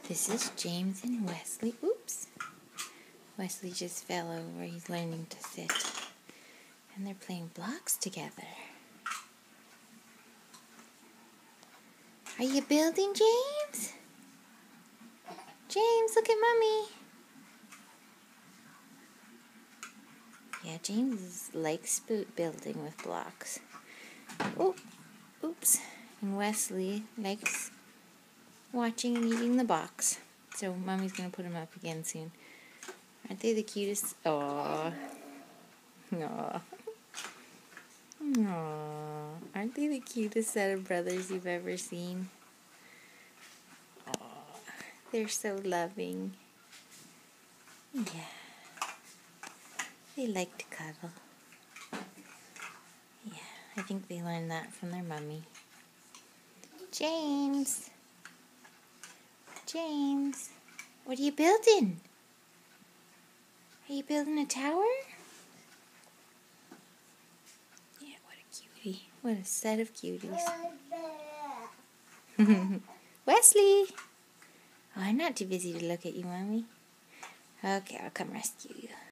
This is James and Wesley. Oops. Wesley just fell over. He's learning to sit. And they're playing blocks together. Are you building, James? James, look at Mommy. Yeah, James likes building with blocks. Oh, oops. And Wesley likes watching and eating the box. So Mommy's going to put him up again soon. Aren't they the cutest? Aww. Aww. Aww. Aren't they the cutest set of brothers you've ever seen? Aww. They're so loving. Yeah. They like to cuddle. Yeah, I think they learned that from their mommy. James. James. What are you building? Are you building a tower? Yeah, what a cutie. What a set of cuties. Wesley! Oh, I'm not too busy to look at you, Mommy. Okay, I'll come rescue you.